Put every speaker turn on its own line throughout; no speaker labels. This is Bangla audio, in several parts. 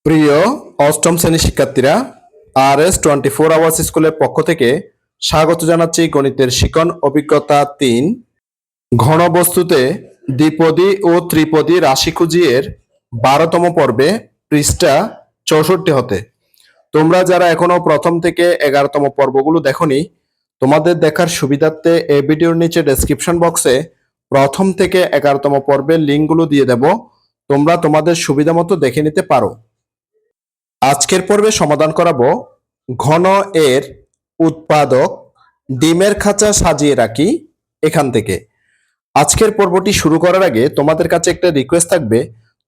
প্রিয় অষ্টম শ্রেণীর শিক্ষার্থীরা, RS 24 আওয়ার্স স্কুলের পক্ষ থেকে স্বাগত জানাচ্ছি গণিতের শিখন অভিজ্ঞতা 3 ঘনবস্তুতে দ্বিপদী ও ত্রিপদী রাশি খুঁজিয়ের 12তম পর্বে পৃষ্ঠা 64 হতে। তোমরা যারা এখনো প্রথম থেকে 11তম পর্বগুলো দেখোনি, তোমাদের দেখার সুবিধার্থে এই ভিডিওর নিচে ডেসক্রিপশন বক্সে প্রথম থেকে 11তম পর্বের লিঙ্কগুলো দিয়ে দেব। তোমরা তোমাদের সুবিধা মতো দেখে নিতে পারো। আজকের পর্বে সমাধান করাবো ঘন এর উৎপাদক ডিমের খাঁচা সাজিয়ে রাখি এখান থেকে। আজকের পর্বটি শুরু করার আগে তোমাদের কাছে একটা রিকোয়েস্ট থাকবে,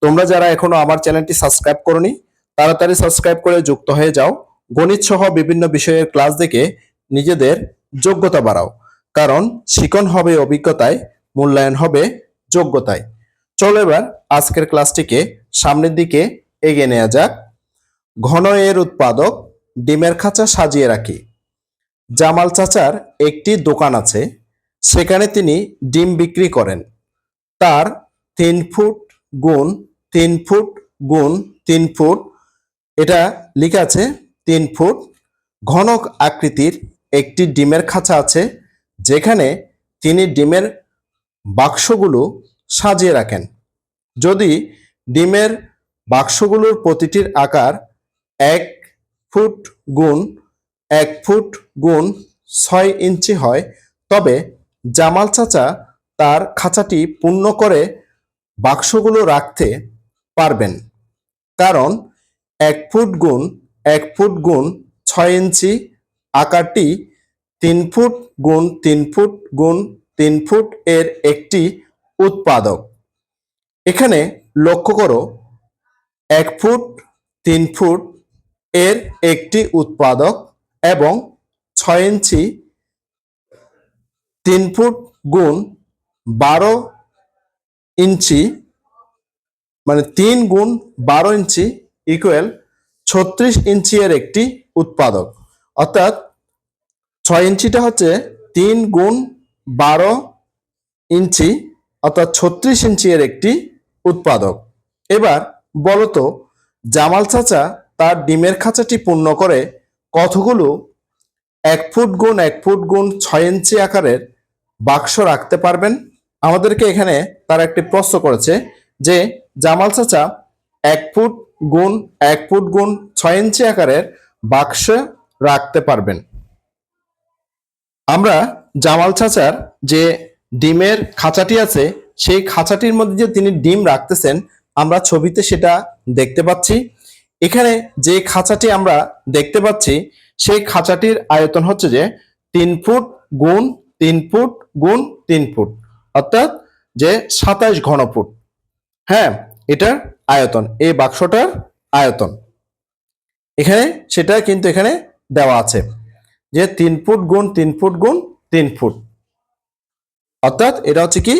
তোমরা যারা এখনো আমার চ্যানেলটি সাবস্ক্রাইব করনি তাড়াতাড়ি সাবস্ক্রাইব করে যুক্ত হয়ে যাও। গণিত সহ বিভিন্ন বিষয়ের ক্লাস দেখে নিজেদের যোগ্যতা বাড়াও, কারণ শিখন হবে অভিজ্ঞতায়, মূল্যায়ন হবে যোগ্যতায়। চলো এবার আজকের ক্লাসটিকে সামনের দিকে এগিয়ে নেওয়া যাক। ঘন এর উৎপাদক ডিমের খাঁচা সাজিয়ে রাখি। জামাল চাচার একটি দোকান আছে, সেখানে তিনি ডিম বিক্রি করেন। তার 3 ফুট গুণ 3 ফুট গুণ 3 ফুট, এটা লেখা আছে 3 ফুট ঘন আকৃতির একটি ডিমের খাঁচা আছে, যেখানে তিনি ডিমের বাক্সগুলো সাজিয়ে রাখেন। যদি ডিমের বাক্সগুলোর প্রতিটির আকার 1 ফুট গুণ 1 ফুট গুণ 6 ইঞ্চি হয়, তবে জামাল চাচা তার খাঁচাটি পূর্ণ করে বাক্সগুলো রাখতে পারবেন, কারণ 1 ফুট গুণ 1 ফুট গুণ 6 ইঞ্চি আকারটি 3 ফুট গুণ 3 ফুট গুণ 3 ফুট এর একটি উৎপাদক। এখানে লক্ষ্য করো, 1 ফুট 3 ফুট এর একটি উৎপাদক এবং 6 ইঞ্চি 3 ফুট গুণ 12 ইঞ্চি, মানে 3 গুণ 12 ইঞ্চি ইকুয়াল 36 ইঞ্চি এর একটি উৎপাদক। অর্থাৎ 6 ইঞ্চিটা হচ্ছে 3 গুণ 12 ইঞ্চি, অর্থাৎ 36 ইঞ্চি এর একটি উৎপাদক। এবার বলতো, জামাল চাচা তার ডিমের খাঁচাটি পূর্ণ করে কতগুলো 1 ফুট গুণ 1 ফুট গুণ 6 ইঞ্চি আকারের বাক্স রাখতে পারবেন? আমাদেরকে এখানে তার একটি প্রশ্ন করেছে যে জামাল চাচা 1 ফুট গুণ 1 ফুট গুণ 6 ইঞ্চি আকারের বাক্স রাখতে পারবেন। আমরা জামাল চাচার যে ডিমের খাঁচাটি আছে, সেই খাঁচাটির মধ্যে যে তিনি ডিম রাখতেছেন, আমরা ছবিতে সেটা দেখতে পাচ্ছি। এখানে যে খাঁচাটি আমরা দেখতে পাচ্ছি, সেই খাঁচাটির আয়তন হচ্ছে যে 3 ফুট গুণ 3 ফুট গুণ 3 ফুট, অর্থাৎ যে 27 ঘনফুট। হ্যাঁ, এটার আয়তন, এই বাক্সটার আয়তন এখানে সেটা কিন্তু এখানে দেওয়া আছে যে 3 ফুট গুণ 3 ফুট গুণ 3 ফুট, অর্থাৎ এটা হচ্ছে কি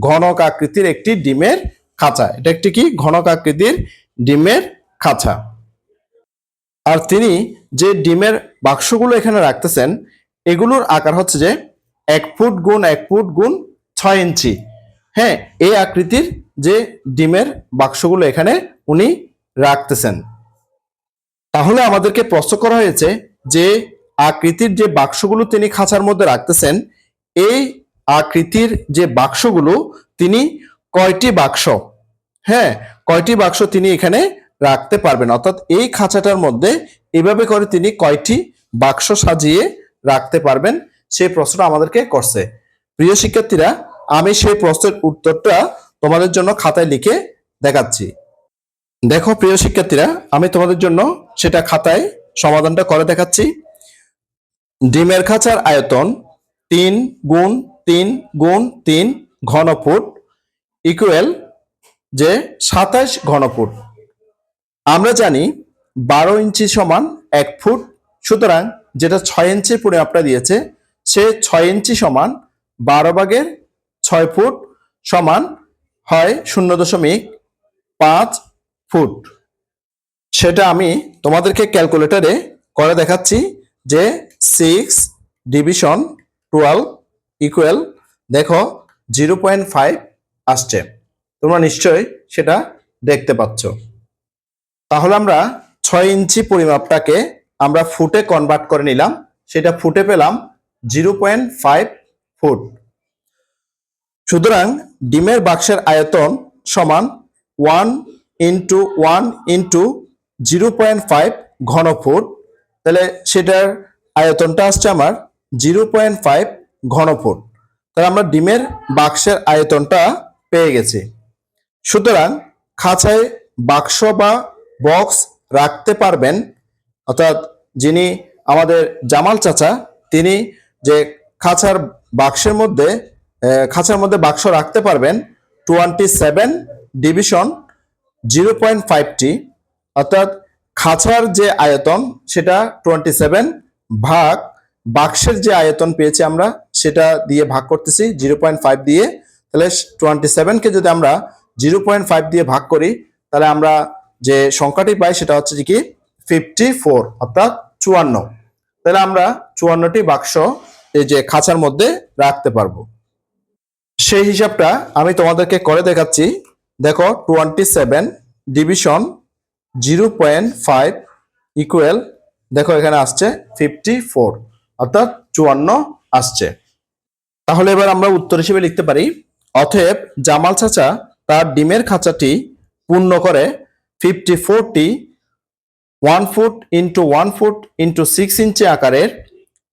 ঘনক আকৃতির একটি ডিমের খাঁচা। এটা একটি কি ঘনক আকৃতির ডিমের খাঁচা। আর তিনি যে ডিমের বাক্সগুলো এখানে রাখতেছেন, এগুলোর আকার হচ্ছে যে 1 ফুট গুণ 1 ফুট গুণ 6 ইঞ্চি। হ্যাঁ, এই আকৃতির যে ডিমের বাক্সগুলো এখানে উনি রাখতেছেন। তাহলে আমাদেরকে প্রশ্ন করা হয়েছে যে আকৃতির যে বাক্সগুলো তিনি খাঁচার মধ্যে রাখতেছেন, এই আকৃতির যে বাক্সগুলো তিনি কয়টি বাক্স, হ্যাঁ কয়টি বাক্স তিনি এখানে রাখতে পারবেন, অর্থাৎ এই খাঁচাটার মধ্যে এভাবে করে তিনি কয়টি বাক্স সাজিয়ে রাখতে পারবেন, সেই প্রশ্নটা আমাদেরকে করছে। প্রিয় শিক্ষার্থীরা, আমি সেই প্রশ্নের উত্তরটা তোমাদের জন্য খাতায় লিখে দেখাচ্ছি। দেখো প্রিয় শিক্ষার্থীরা, আমি তোমাদের জন্য সেটা খাতায় সমাধানটা করে দেখাচ্ছি। ডিমের খাঁচার আয়তন 3 গুণ 3 গুণ 3 ঘনফুট ইকুয়াল যে 27 ঘনফুট। আমরা জানি 12 ইঞ্চি সমান 1 ফুট, সুতরাং যেটা 6 ইঞ্চির পরিমাপটা দিয়েছে, সে 6 ইঞ্চি সমান 12/6 ফুট সমান হয় 0.5 ফুট। সেটা আমি তোমাদেরকে ক্যালকুলেটরে করে দেখাচ্ছি যে 6 ডিভিশন 12 ইকুয়াল, দেখো 0.5 আসছে। তোমরা নিশ্চয়ই সেটা দেখতে পাচ্ছ। তাহলে আমরা 6 ইঞ্চি পরিমাপটাকে আমরা ফুটে কনভার্ট করে নিলাম, সেটা ফুটে পেলাম 0.5 ফুট। সুতরাং ডিমের বাক্সের আয়তন সমান 1 × 1 × 0.5 ঘন ফুট। তাহলে সেটার আয়তনটা আসছে আমার 0.5 ঘন ফুট। তাহলে আমরা ডিমের বাক্সের আয়তনটা পেয়ে গেছি। সুতরাং খাঁচায় বাক্স বা বক্স রাখতে পারবেন, অর্থাৎ যিনি আমাদের জামাল চাচা, তিনি যে বাক্সের মধ্যে খাঁচার মধ্যে বাক্স রাখতে পারবেন 27 ডিভিশন 0.5টি, অর্থাৎ খাঁচার যে আয়তন সেটা 27 ভাগ বাক্সের যে আয়তন পেয়েছি আমরা সেটা দিয়ে ভাগ করতেছি 0.5 দিয়ে। তাহলে 27কে যদি আমরা 0.5 দিয়ে ভাগ করি তাহলে আমরা যে সংখ্যাটি পাই সেটা হচ্ছে কি 54, অর্থাৎ 54। তাহলে আমরা 54টি বাক্স এই যে খাঁচার মধ্যে রাখতে পারবো। সেই হিসাবটা আমি তোমাদেরকে করে দেখাচ্ছি। দেখো 27 ডিভিশন 0.5 ইকুয়াল, দেখো এখানে আসছে 54, অর্থাৎ 54 আসছে। তাহলে এবার আমরা উত্তর হিসেবে লিখতে পারি, অতএব জামাল চাচা তার ডিমের খাঁচাটি পূর্ণ করে 54টি 1 ফুট ইন্টু 1 ফুট ইন্টু 6 ইঞ্চি আকারের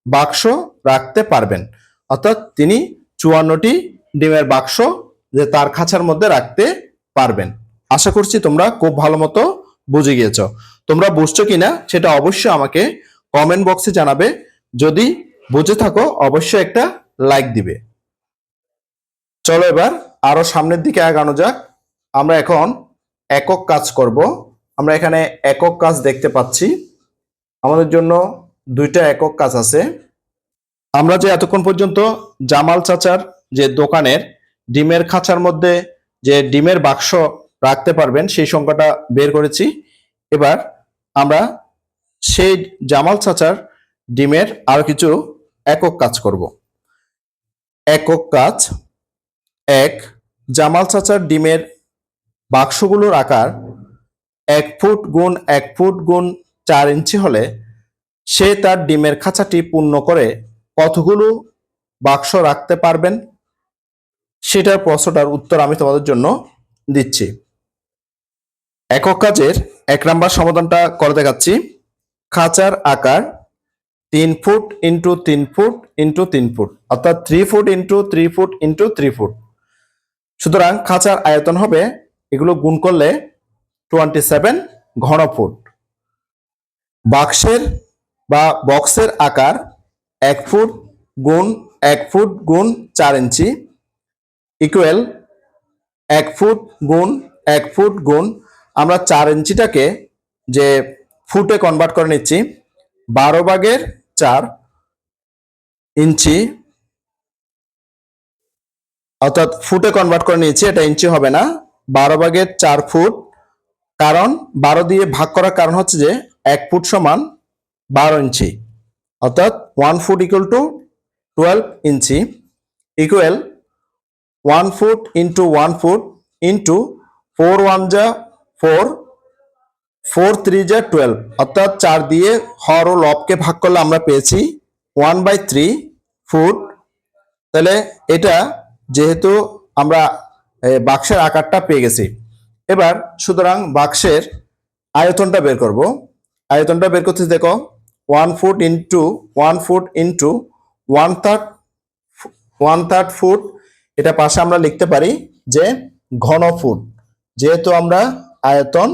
বাক্স রাখতে পারবেন, অর্থাৎ তিনি 54টি ডিমের বাক্স যে তার খাঁচার মধ্যে রাখতে পারবেন। আশা করছি তোমরা খুব ভালো মতো বুঝে গিয়েছো। তোমরা বুঝছো কিনা সেটা অবশ্যই আমাকে কমেন্ট বক্সে জানাবে। যদি বুঝে থাকো অবশ্যই একটা লাইক দিবে। চলো এবার আরো সামনের দিকে আগানো যাক। আমরা এখন একক কাজ করব। আমরা এখানে একক কাজ দেখতে পাচ্ছি, আমাদের জন্য দুইটা একক কাজ আছে। আমরা যে এতক্ষণ পর্যন্ত জামাল চাচার যে দোকানের ডিমের খাঁচার মধ্যে যে ডিমের বাক্স রাখতে পারবেন সেই সংখ্যাটা বের করেছি, এবার আমরা সেই জামাল চাচার ডিমের আরো কিছু একক কাজ করব। একক কাজ 1, জামাল চাচার ডিমের বাক্সগুলোর আকার 1 ফুট গুণ 1 ফুট গুণ 4 ইঞ্চি হলে সে তার ডিমের খাঁচাটি পূর্ণ করে কতগুলো বাক্স রাখতে পারবেন? সেটার প্রশ্নটার উত্তর আমি তোমাদের জন্য দিচ্ছি। একক কাজের 1 নম্বর সমাধানটা করে দেখাচ্ছি। খাঁচার আকার 3 foot into 3 foot into 3 foot, অর্থাৎ 3 foot into 3 foot into 3 foot. সুতরাং খাঁচার আয়তন হবে, এগুলো গুণ করলে 27 ঘন ফুট। বাক্সের বা বক্সের আকার 1 ফুট গুণ 1 ফুট গুণ 4 ইঞ্চি ইকুয়াল 1 ফুট গুণ 1 ফুট গুণ, আমরা 4 ইঞ্চিটাকে যে ফুটে কনভার্ট করে নিচ্ছি, 12/4 ইঞ্চি, অর্থাৎ ফুটে কনভার্ট করে নিয়েছি, এটা ইঞ্চি হবে না, 12/4 ফুট। কারণ 12 দিয়ে ভাগ করার কারণ হচ্ছে যে 1 ফুট সমান 12 ইঞ্চি, অর্থাৎ 1 foot equal to 12 inch equal 1 foot into 1 foot into 4 1 যা 4, 4 3 যা 12, অর্থাৎ 4 দিয়ে হর ও লবকে ভাগ করলে আমরা পেয়েছি 1/3 ফুট। তাহলে এটা যেহেতু আমরা বাক্সের আকারটা পেয়ে গেছি, এবার সুতরাং বাক্সের আয়তনটা বের করব। আয়তনটা বের করতে দেখো 1 foot into 1 foot into 1/3 foot, এটা পাশে আমরা লিখতে পারি যে ঘন ফুট। যেহেতু আমরা আয়তন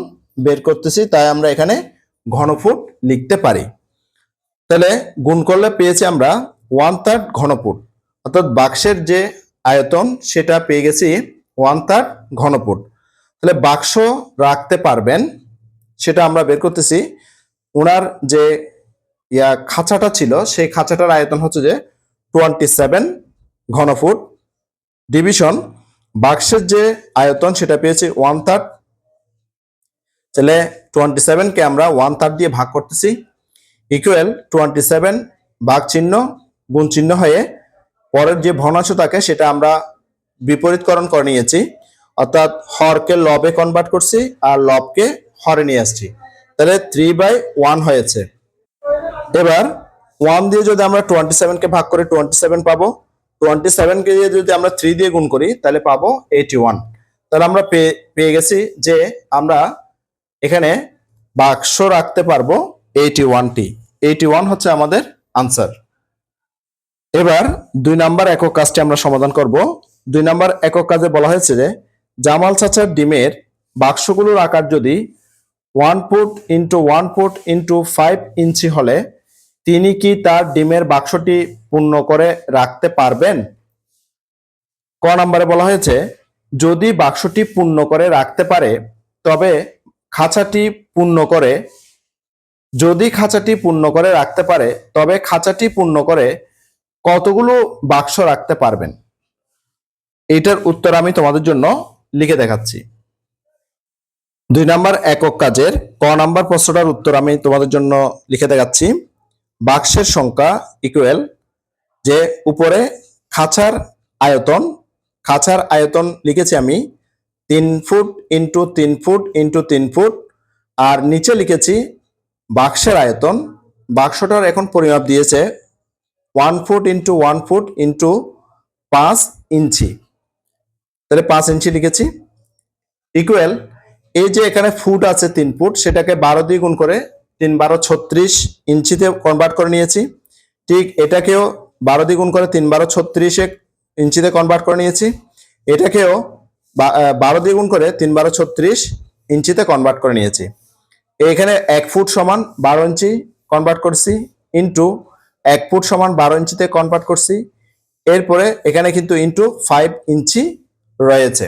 বের করতেছি তাই আমরা এখানে ঘন ফুট লিখতে পারি। তাহলে গুণ করলে পেয়েছি আমরা 1/3 ঘন ফুট, অর্থাৎ বাক্সের যে আয়তন সেটা পেয়ে গেছি 1/3 ঘন ফুট। তাহলে বাক্স রাখতে পারবেন সেটা আমরা বের করতেছি। ওনার যে খাঁচাটা ছিল সেই খাঁচাটার আয়তন হচ্ছে যে 27 ঘন ফুট ডিভিশন বাক্সের যে আয়তন সেটা পেয়েছি 1/3। তাহলে 27কে আমরা 1/3 দিয়ে ভাগ করতেছি ইকুয়াল 27 ভাগ চিহ্ন গুণ চিহ্ন হয়ে পরের যে ভগ্নাংশ থাকে সেটা আমরা বিপরীতকরণ করে নিয়েছি, অর্থাৎ হরকে লবে কনভার্ট করছি আর লবকে হরে নিয়ে আসছি, তাহলে 3/1 হয়েছে। এবার 1 দিয়ে যদি আমরা 27 কে ভাগ করে 27 পাবো, 27 কে যদি আমরা 3 দিয়ে গুণ করি তাহলে পাবো 81। তাহলে আমরা পেয়ে গেছি যে আমরা এখানে বাক্স রাখতে পারবো 81টি। 81 হচ্ছে আমাদের আনসার। এবার 2 নাম্বার একক কাজটি আমরা সমাধান করব। 2 নাম্বার একক কাজে বলা হয়েছে যে জামাল চাচার ডিমের বাক্সগুলোর আকার যদি 1 ফুট ইন্টু 1 ফুট ইন্টু 5 ইঞ্চি হলে তিনি কি তার ডিমের বাক্সটি পূর্ণ করে রাখতে পারবেন? ক নম্বরে বলা হয়েছে যদি বাক্সটি পূর্ণ করে রাখতে পারে তবে খাঁচাটি পূর্ণ করে যদি খাঁচাটি পূর্ণ করে রাখতে পারে তবে খাঁচাটি পূর্ণ করে কতগুলো বাক্স রাখতে পারবেন? এটার উত্তর আমি তোমাদের জন্য লিখে দেখাচ্ছি। 2 নাম্বার একক কাজের ক নাম্বার প্রশ্নটার উত্তর আমি তোমাদের জন্য লিখে দেখাচ্ছি। বাক্সের সংখ্যা ইকুয়াল যে উপরে খাঁচার আয়তন লিখেছি আমি 3 foot into 3 foot into 3 foot, আর নিচে লিখেছি বাক্সের আয়তন। বাক্সটার এখন পরিমাপ দিয়েছে 1 foot into 1 foot into 5 inch, তাহলে 5 ইঞ্চি লিখেছি। ইকুয়াল এই যে এখানে ফুট আছে 3 ফুট, সেটাকে 12 দিয়ে গুণ করে 3 12 36 ইঞ্চিতে কনভার্ট করে নিয়েছি। ঠিক এটাকেও 12 দিয়ে গুণ করে 3 12 36 ইঞ্চিতে কনভার্ট করে নিয়েছি। এটাকেও 12 দিয়ে গুণ করে 3 12 36 ইঞ্চিতে কনভার্ট করে নিয়েছি। এখানে 1 ফুট সমান 12 ইঞ্চি কনভার্ট করছি, ইন্টু 1 ফুট সমান 12 ইঞ্চিতে কনভার্ট করছি। এরপরে এখানে কিন্তু ইন্টু 5 ইঞ্চি রয়েছে,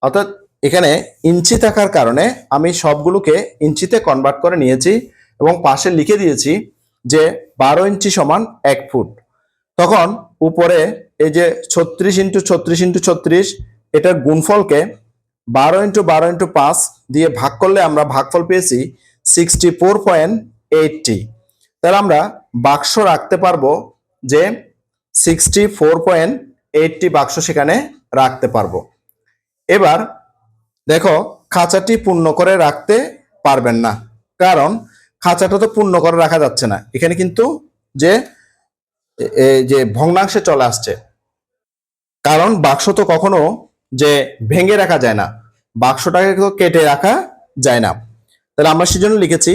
অর্থাৎ এখানে ইঞ্চি থাকার কারণে আমি সবগুলোকে ইঞ্চিতে কনভার্ট করে নিয়েছি এবং পাশে লিখে দিয়েছি যে 12 ইঞ্চি সমান 1 ফুট। তখন উপরে এই যে 36 ইন্টু 36 ইন্টু 36 এটার গুণফলকে 12 ইন্টু 12 ইন্টু 5 দিয়ে ভাগ করলে আমরা ভাগফল পেয়েছি 64.80। তাহলে আমরা বাক্স রাখতে পারবো যে 64.80 বাক্স সেখানে রাখতে পারবো। এবার দেখো খাঁচাটি পূর্ণ করে রাখতে পারবেন না, কারণ খাঁচাটা তো পূর্ণ করে রাখা যাচ্ছে না, এখানে কিন্তু যে ভগ্নাংশে চলে আসছে, কারণ বাক্স তো কখনো যে ভেঙে রাখা যায় না, বাক্সটাকে তো কেটে রাখা যায় না। তাহলে আমরা সেজন্য লিখেছি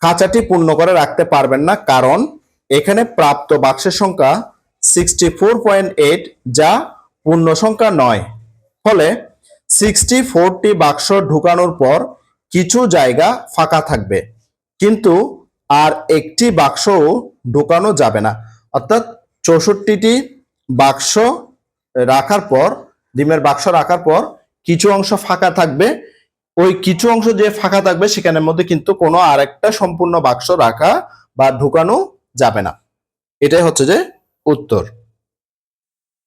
খাঁচাটি পূর্ণ করে রাখতে পারবেন না, কারণ এখানে প্রাপ্ত বাক্সের সংখ্যা 64.8 যা পূর্ণ সংখ্যা নয়। ফলে 64টি বাক্স ঢুকানোর পর কিছু জায়গা ফাঁকা থাকবে, কিন্তু আর একটি বাক্সও ঢুকানো যাবে না। অর্থাৎ 64টি বাক্স রাখার পর, ডিমের বাক্স রাখার পর কিছু অংশ ফাঁকা থাকবে, ওই কিছু অংশ যে ফাঁকা থাকবে সেখানের মধ্যে কিন্তু কোনো আরেকটা সম্পূর্ণ বাক্স রাখা বা ঢুকানো যাবে না। এটাই হচ্ছে যে উত্তর।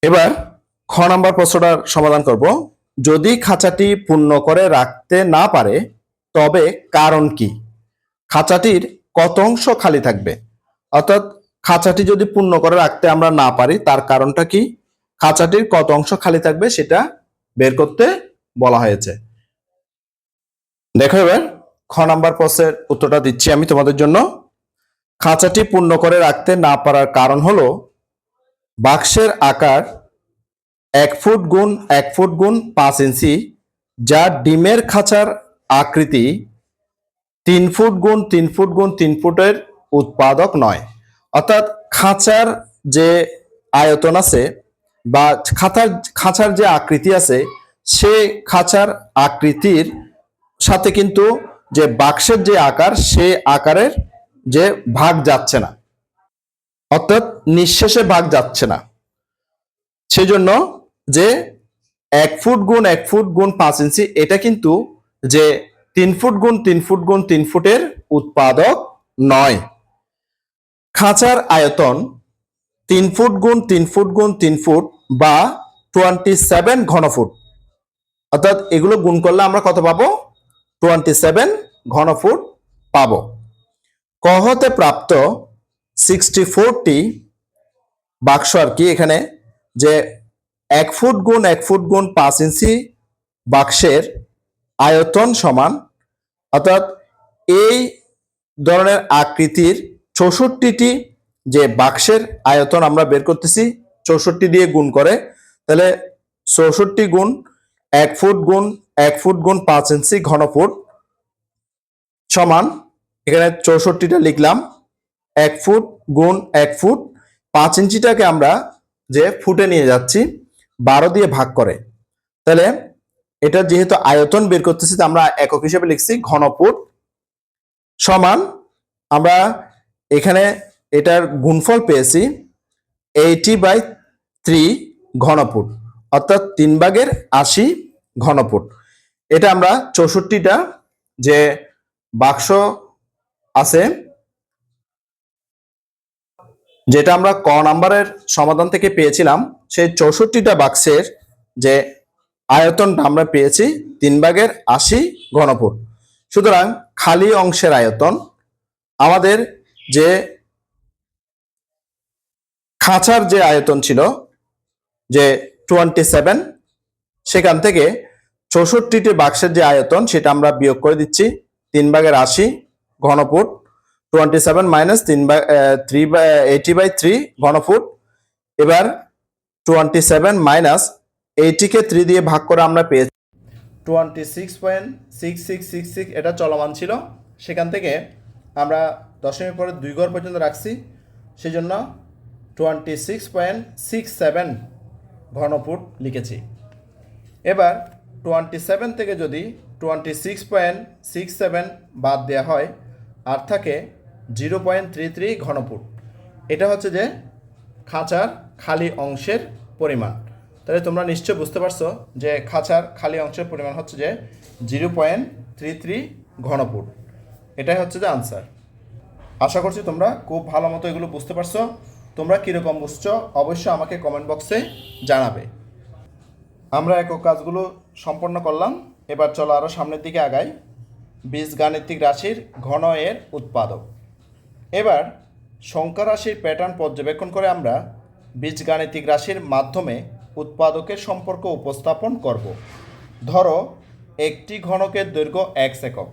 এবার খ নাম্বার প্রশ্নটার সমাধান করব। যদি খাঁচাটি পূর্ণ করে রাখতে না পারে তবে কারণ কি? খাঁচাটির কত অংশ খালি থাকবে? অর্থাৎ খাঁচাটি যদি পূর্ণ করে রাখতে আমরা না পারি তার কারণটা কি, খাঁচাটির কত অংশ খালি থাকবে সেটা বের করতে বলা হয়েছে। দেখো এবার খ নাম্বার প্রশ্নের উত্তরটা দিচ্ছি আমি তোমাদের জন্য। খাঁচাটি পূর্ণ করে রাখতে না পারার কারণ হলো বাক্সের আকার 1 ফুট গুণ 1 ফুট গুণ 5 ইঞ্চি, যা ডিমের খাঁচার আকৃতি 3 ফুট গুণ 3 ফুট গুণ 3 ফুটের উৎপাদক নয়। অর্থাৎ খাঁচার যে আয়তন আছে বা খাঁচার যে আকৃতি আছে সে খাঁচার আকৃতির সাথে কিন্তু যে বাক্সের যে আকার সে আকারের যে ভাগ যাচ্ছে না, অর্থাৎ নিঃশেষে ভাগ যাচ্ছে না। সেজন্য যে 1 ফুট গুণ 1 ফুট গুণ 5 ইঞ্চি এটা কিন্তু যে 3 ফুট গুণ 3 ফুট গুণ 3 ফুটের উৎপাদক নয়। খাঁচার আয়তন 3 ফুট গুণ 3 ফুট গুণ 3 ফুট বা 27 ঘনফুট, অর্থাৎ এগুলো গুণ করলে আমরা কত পাবো? 27 ঘনফুট পাবো। ক হতে প্রাপ্ত 64টি বাক্স আর কি, এখানে যে 1 ফুট গুণ 1 ফুট গুণ 5 ইঞ্চি বাক্সের আয়তন সমান, অর্থাৎ এই ধরনের আকৃতির 64টি যে বাক্সের আয়তন আমরা বের করতেছি 64 দিয়ে গুণ করে, তাহলে 64 গুণ 1 ফুট গুণ 1 ফুট গুণ 5 ইঞ্চি ঘন ফুট সমান, এখানে 64টা লিখলাম, 1 ফুট গুণ 1 ফুট 5 ইঞ্চিটাকে আমরা যে ফুটে নিয়ে যাচ্ছি 12 দিয়ে ভাগ করে, তাহলে এটা যেহেতু আয়তন বের করতেছি আমরা একক হিসেবে লিখছি ঘন ফুট সমান, আমরা এখানে এটার গুণফল পেয়েছি 80/3 ঘন ফুট, অর্থাৎ 3/80 ঘন ফুট। এটা আমরা 64টা যে বাক্স আছে যেটা আমরা ক নাম্বারের সমাধান থেকে পেয়েছিলাম, সেই 64টা বাক্সের যে আয়তনটা আমরা পেয়েছি 3/80 ঘন ফুট। সুতরাং খালি অংশের আয়তন আমাদের যে খাঁচার যে আয়তন ছিল যে 27, সেখান থেকে 64টি বাক্সের যে আয়তন সেটা আমরা বিয়োগ করে দিচ্ছি 3/80 ঘন ফুট, 27 মাইনাস 80/3 ঘন ফুট। এবার 27 মাইনাস 80 কে 3 দিয়ে ভাগ করে আমরা পেয়েছি 26.6666, এটা চলমান ছিল, সেখান থেকে আমরা দশমিক পরে 2 ঘর পর্যন্ত রাখছি, সেই জন্য 26.67 ঘন ফুট লিখেছি। এবার 27 থেকে যদি 26.67 বাদ দেওয়া হয় আর থাকে 0.33 ঘন ফুট, এটা হচ্ছে যে খাঁচার খালি অংশের পরিমাণ। তাহলে তোমরা নিশ্চয় বুঝতে পারছো যে খাঁচার খালি অংশের পরিমাণ হচ্ছে যে 0.33 ঘন ফুট। এটাই হচ্ছে যে আনসার। আশা করছি তোমরা খুব ভালো মতো এগুলো বুঝতে পারছো। তোমরা কীরকম বুঝছো অবশ্যই আমাকে কমেন্ট বক্সে জানাবে। আমরা একক কাজগুলো সম্পন্ন করলাম, এবার চলো আরও সামনের দিকে আগাই। বীজগাণিতিক রাশির ঘন এর উৎপাদক। এবার সংখ্যা রাশির প্যাটার্ন পর্যবেক্ষণ করে আমরা বীজগাণিতিক রাশির মাধ্যমে উৎপাদকের সম্পর্ক উপস্থাপন করব। ধরো একটি ঘনকের দৈর্ঘ্য x একক,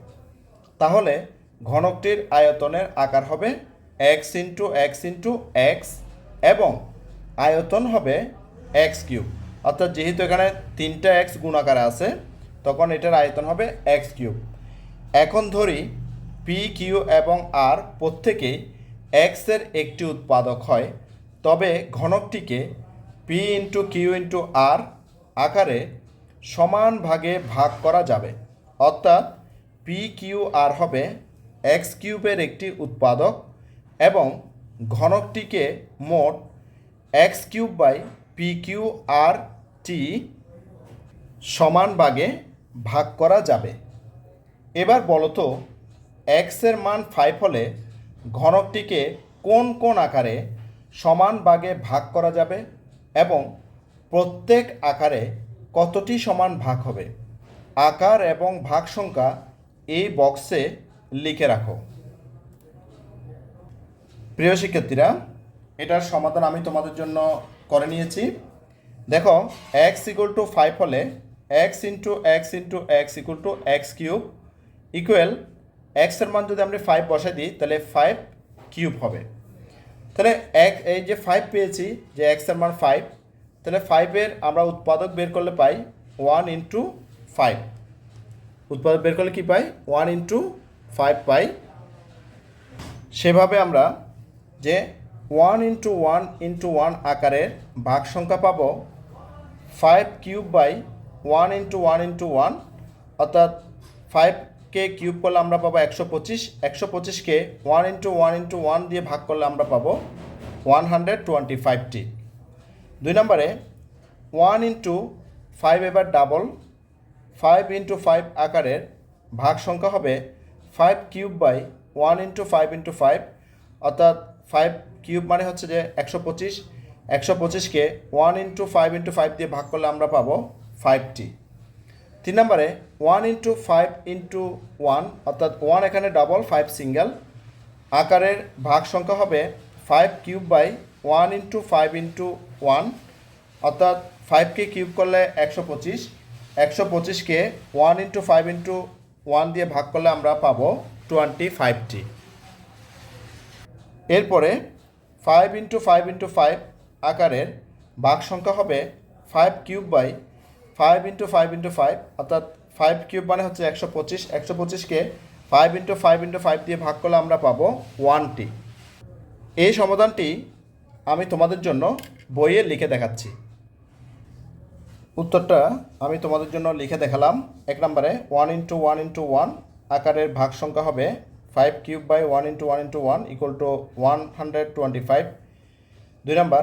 তাহলে ঘনকটির আয়তনের আকার হবে x into x into x এবং আয়তন হবে এক্স কিউব, অর্থাৎ যেহেতু এখানে 3টা x গুণ আকারে আছে তখন এটার আয়তন হবে এক্স কিউব। এখন ধরি পি কিউ এবং আর প্রত্যেকেই এক্সের একটি উৎপাদক হয়, তবে ঘনকটিকে পি ইন্টু কিউ ইন্টু আর আকারে সমান ভাগে ভাগ করা যাবে, অর্থাৎ পি কিউ আর হবে এক্স কিউবের একটি উৎপাদক এবং ঘনকটিকে মোট x cube by P q r টি সমান ভাগে ভাগ করা যাবে। এবার বলো তো এক্সের মান 5 হলে ঘনকটিকে কোন কোন আকারে সমান ভাগে ভাগ করা যাবে এবং প্রত্যেক আকারে কতটি সমান ভাগ হবে? আকার এবং ভাগ সংখ্যা এই বক্সে লিখে রাখো। প্রিয় শিক্ষার্থীরা, এটার সমাধান আমি তোমাদের জন্য করে নিয়েছি। দেখো x ইকুয়াল টু 5 হলে x into x into x equal to x cube equal এক্সের মান যদি আমরা 5 বসাই দিই তাহলে 5 কিউব হবে। তাহলে এই যে 5 পেয়েছি যে এক্সের মান 5, তাহলে 5-এর আমরা উৎপাদক বের করলে পাই 1 ইন্টু 5। উৎপাদক বের করলে কি পাই? 1 ইন্টু 5 পাই। সেভাবে আমরা যে 1 ইন্টু 1 ইন্টু 1 আকারের ভাগ সংখ্যা পাবো 5 কিউব বাই 1 ইন্টু 1 ইন্টু 1, অর্থাৎ 5কে কিউব করলে আমরা পাবো 125, 125কে 1 ইন্টু 1 ইন্টু 1 দিয়ে ভাগ করলে আমরা পাবো 125টি। 2 নম্বরে 1 ইন্টু 5 এবার ডাবল, 5 ইন্টু 5 আকারের ভাগ সংখ্যা হবে 5 কিউব বাই 1 ইন্টু 5 ইন্টু 5, অর্থাৎ 5 কিউব মানে হচ্ছে যে 125, 125কে 1 ইন্টু 5 ইন্টু 5 দিয়ে ভাগ করলে আমরা পাবো 5টি। 3 নম্বরে 1 ইন্টু 5 ইন্টু 1, অর্থাৎ 1 এখানে ডাবল 5 সিঙ্গেল, আকারের ভাগ সংখ্যা হবে 5 কিউব বাই 1 ইন্টু 5 ইন্টু 1, অর্থাৎ 5কে কিউব করলে 125, 125কে 1 ইন্টু 5 ইন্টু 1 দিয়ে ভাগ করলে আমরা পাবো 25টি। এরপরে 5 ইন্টু 5 ইন্টু 5 আকারের ভাগ সংখ্যা হবে 5 কিউব বাই 5 ইন্টু 5 ইন্টু 5, অর্থাৎ 5 কিউব মানে হচ্ছে 125। 125কে 5 ইন্টু 5 ইন্টু 5 দিয়ে ভাগ করলে আমরা পাবো 1টি। এই সমাধানটি আমি তোমাদের জন্য বইয়ে লিখে দেখাচ্ছি। উত্তরটা আমি তোমাদের জন্য লিখে দেখালাম। 1 নম্বরে 1 ইন্টু 1 ইন্টু 1 আকারের ভাগ সংখ্যা হবে 5 cube by 1 into 1 into 1 equal to 125। 2 number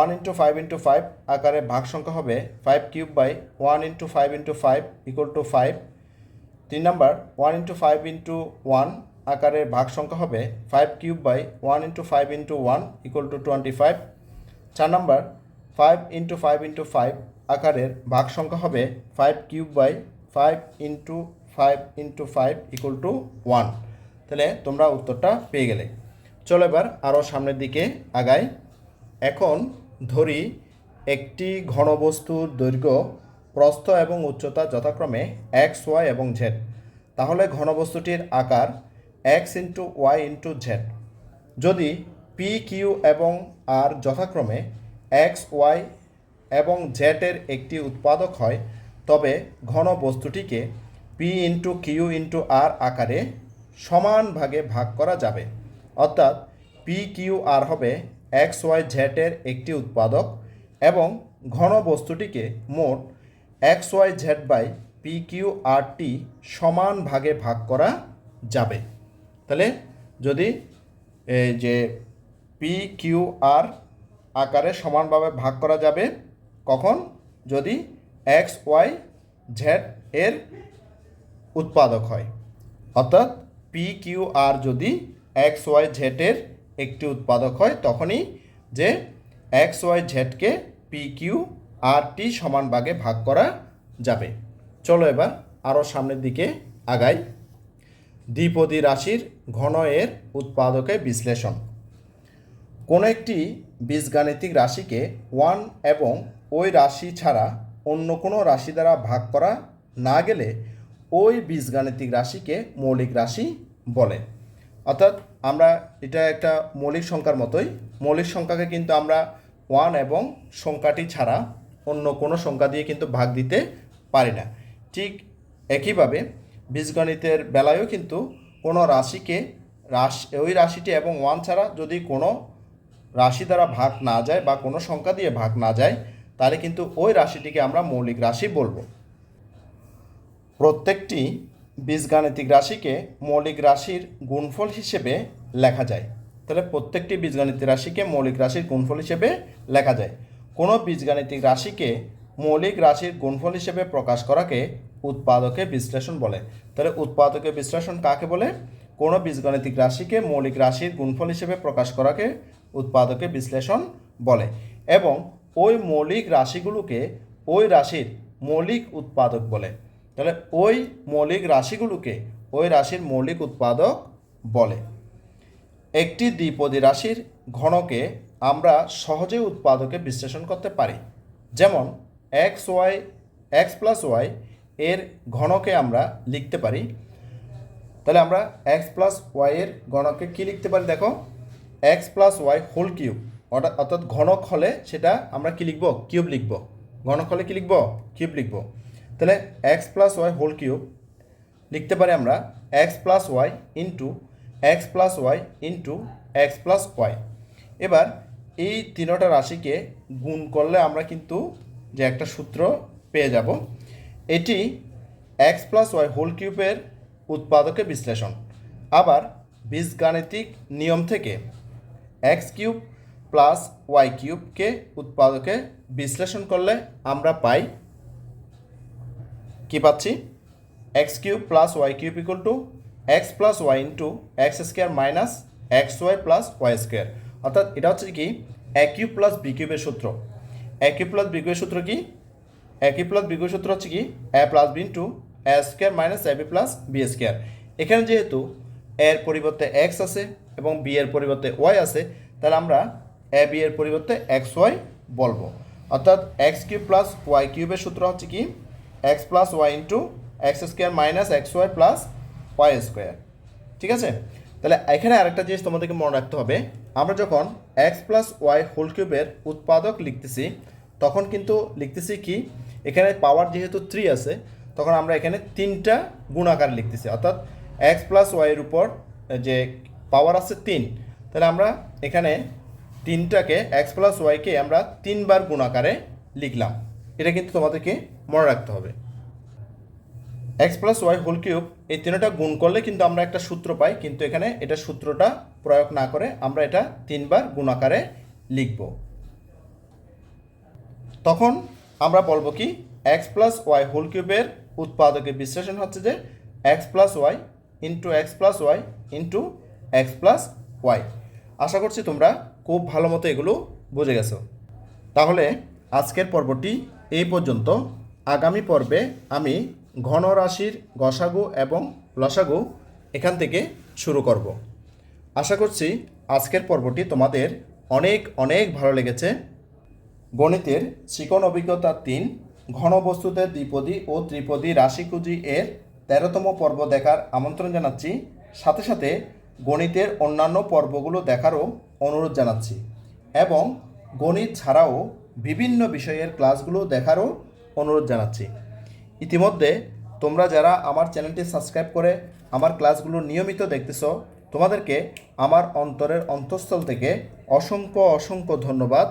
1 into 5 into 5 আকারে ভাগ সংখ্যা হবে 5 cube by 1 into 5 into 5 equal to 5। 3 number 1 into 5 into 1 আকারে ভাগ সংখ্যা হবে 5 cube by 1 into 5 into 1 equal to 25। 4 number 5 into 5 into 5 আকারের ভাগ সংখ্যা হবে 5 cube by 5 into 5 into 5 equal to 1। তাহলে তোমরা উত্তরটা পেয়ে গেলে। চলো এবার আরও সামনের দিকে আগাই। এখন ধরি একটি ঘনবস্তুর দৈর্ঘ্য, প্রস্থ এবং উচ্চতা যথাক্রমে এক্স, ওয়াই এবং জেড। তাহলে ঘনবস্তুটির আকার X into Y into Z. যদি পি, কিউ এবং আর যথাক্রমে এক্স, ওয়াই এবং জেডের একটি উৎপাদক হয়, তবে ঘনবস্তুটিকে পি ইন্টু কিউ ইন্টু আর আকারে সমান ভাগে ভাগ করা যাবে। অর্থাৎ পি, কিউ, আর হবে এক্স, ওয়াই, জেডের একটি উৎপাদক এবং ঘনবস্তুটিকে মোট X, Y, Z by P, Q, আরটি সমান ভাগে ভাগ করা যাবে। তাহলে যদি এই যে পি, কিউ, আর আকারে সমানভাবে ভাগ করা যাবে কখন? যদি এক্স, ওয়াই, জেড এর উৎপাদক হয়। অর্থাৎ পি, কিউ, আর যদি এক্স, ওয়াই, জেডের একটি উৎপাদক হয়, তখনই যে এক্স, ওয়াই, জেডকে পি, কিউ, আরটি সমান ভাগে ভাগ করা যাবে। চলো এবার আরও সামনের দিকে আগাই। দ্বিপদী রাশির ঘন এর উৎপাদকে বিশ্লেষণ। কোনো একটি বীজগাণিতিক রাশিকে 1 এবং ওই রাশি ছাড়া অন্য কোনো রাশি দ্বারা ভাগ করা না গেলে ওই বীজগাণিতিক রাশিকে মৌলিক রাশি বলে। অর্থাৎ আমরা এটা একটা মৌলিক সংখ্যার মতোই। মৌলিক সংখ্যাকে কিন্তু আমরা 1 এবং সংখ্যাটি ছাড়া অন্য কোনো সংখ্যা দিয়ে কিন্তু ভাগ দিতে পারি না। ঠিক একইভাবে বীজগণিতের বেলায়ও কিন্তু কোনো রাশিকে ওই রাশিটি এবং 1 ছাড়া যদি কোনো রাশি দ্বারা ভাগ না যায় বা কোনো সংখ্যা দিয়ে ভাগ না যায়, তাহলে কিন্তু ওই রাশিটিকে আমরা মৌলিক রাশি বলবো। প্রত্যেকটি বীজগাণিতিক রাশিকে মৌলিক রাশির গুণফল হিসেবে লেখা যায়। তাহলে প্রত্যেকটি বীজগাণিতিক রাশিকে মৌলিক রাশির গুণফল হিসেবে লেখা যায়। কোনো বীজগাণিতিক রাশিকে মৌলিক রাশির গুণফল হিসেবে প্রকাশ করাকে উৎপাদকে বিশ্লেষণ বলে। তাহলে উৎপাদকে বিশ্লেষণ কাকে বলে? কোনো বীজগাণিতিক রাশিকে মৌলিক রাশির গুণফল হিসেবে প্রকাশ করাকে উৎপাদকে বিশ্লেষণ বলে এবং ওই মৌলিক রাশিগুলোকে ওই রাশির মৌলিক উৎপাদক বলে। তাহলে ওই মৌলিক রাশিগুলোকে ওই রাশির মৌলিক উৎপাদক বলে। একটি দ্বিপদী রাশির ঘনকে আমরা সহজে উৎপাদকে বিশ্লেষণ করতে পারি। যেমন এক্স প্লাস ওয়াই এর ঘনকে আমরা লিখতে পারি। তাহলে আমরা এক্স প্লাস ওয়াই এর ঘনকে কী লিখতে পারি? দেখো, X plus Y whole cube. অর্থাৎ ঘনক হলে সেটা আমরা কী লিখব? কিউব লিখব। ঘনক হলে কী লিখব? কিউব লিখব। তাহলে X plus Y whole cube লিখতে পারি আমরা X plus Y into x plus Y into x plus Y. এবার এই তিনটা রাশিকে গুণ করলে আমরা কিন্তু যে একটা সূত্র পেয়ে যাব, এটি এক্স প্লাস ওয়াই হোল কিউবের উৎপাদকে বিশ্লেষণ। আবার বীজগাণিতিক নিয়ম থেকে এক্স কিউব প্লাস ওয়াই কিউবকে উৎপাদকে বিশ্লেষণ করলে আমরা পাই, কি পাচ্ছি? X cube plus Y cube equal to X plus Y into X square minus X Y plus Y square. অর্থাৎ এটা হচ্ছে কি এ কিউব প্লাস বি কিউবের সূত্র। এ কিউব প্লাস বি কিউবের সূত্র কি? এ কিউব প্লাস বি কিউবের সূত্র হচ্ছে কি এ plus B into A square minus A B plus B square. এখানে যেহেতু এর পরিবর্তে এক্স আছে এবং বি এর পরিবর্তে ওয়াই আছে, তাহলে আমরা এ বি এর পরিবর্তে এক্স ওয়াই বলবো। অর্থাৎ এক্স কিউব প্লাস ওয়াই কিউবের সূত্র হচ্ছে কি X plus Y into X square minus X Y plus Y square. ঠিক আছে, তাহলে এখানে আরেকটা জিনিস তোমাদেরকে মনে রাখতে হবে, আমরা যখন এক্স প্লাস ওয়াই হোল কিউবের উৎপাদক লিখতেছি তখন কিন্তু লিখতেছি কি, এখানে পাওয়ার যেহেতু 3 আছে তখন আমরা এখানে 3টা গুণাকার লিখতেছি, অর্থাৎ এক্স প্লাস ওয়াইয়ের উপর যে পাওয়ার আছে 3, তাহলে আমরা এখানে 3টাকে এক্স প্লাস ওয়াইকে আমরা 3বার গুণাকারে লিখলাম। এটা কিন্তু তোমাদেরকে মনে রাখতে হবে। X plus Y whole cube এই 3টা গুণ করলে কিন্তু আমরা একটা সূত্র পাই, কিন্তু এখানে এটা সূত্রটা প্রয়োগ না করে আমরা এটা 3বার গুণাকারে লিখব। তখন আমরা বলবো কি, এক্স প্লাস ওয়াই হোল কিউবের উৎপাদকের বিশ্লেষণ হচ্ছে যে x plus Y into x plus Y into x plus y. আশা করছি তোমরা খুব ভালো মতো এগুলো বুঝে গেছো। তাহলে আজকের পর্বটি এই পর্যন্ত। আগামী পর্বে আমি ঘন রাশির গসাগু এবং লসাগু এখান থেকে শুরু করব। আশা করছি আজকের পর্বটি তোমাদের অনেক অনেক ভালো লেগেছে। গণিতের চিকন অভিজ্ঞতা 3 ঘনবস্তুতে দ্বিপদী ও ত্রিপদী রাশিকুজি এর 13তম পর্ব দেখার আমন্ত্রণ জানাচ্ছি। সাথে সাথে গণিতের অন্যান্য পর্বগুলো দেখারও অনুরোধ জানাচ্ছি এবং গণিত ছাড়াও বিভিন্ন বিষয়ের ক্লাসগুলো দেখারও অনুরোধ জানাচ্ছি। ইতিমধ্যে তোমরা যারা আমার চ্যানেলটি সাবস্ক্রাইব করে আমার ক্লাসগুলো নিয়মিত দেখতেছো, তোমাদেরকে আমার অন্তরের অন্তঃস্থল থেকে অসংখ্য অসংখ্য ধন্যবাদ।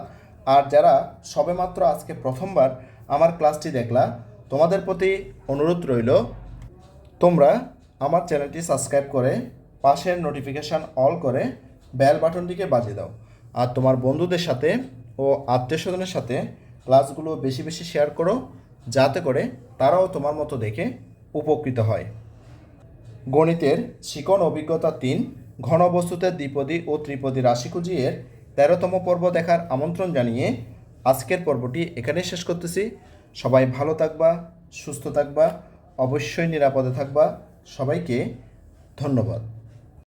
আর যারা সবেমাত্র আজকে প্রথমবার আমার ক্লাসটি দেখলা, তোমাদের প্রতি অনুরোধ রইল তোমরা আমার চ্যানেলটি সাবস্ক্রাইব করে পাশের নোটিফিকেশান অল করে বেল বাটনটিকে বাজিয়ে দাও। আর তোমার বন্ধুদের সাথে ও আত্মীয়স্বজনের সাথে ক্লাসগুলো বেশি বেশি শেয়ার করো, যাতে করে তারাও তোমার মতো দেখে উপকৃত হয়। গণিতের চিকন অভিজ্ঞতা 3 ঘনবস্তুতে দ্বিপদী ও ত্রিপদী রাশিকুজি এর 13তম পর্ব দেখার আমন্ত্রণ জানিয়ে আজকের পর্বটি এখানেই শেষ করতেছি। সবাই ভালো থাকবা, সুস্থ থাকবা, অবশ্যই নিরাপদে থাকবা। সবাইকে ধন্যবাদ।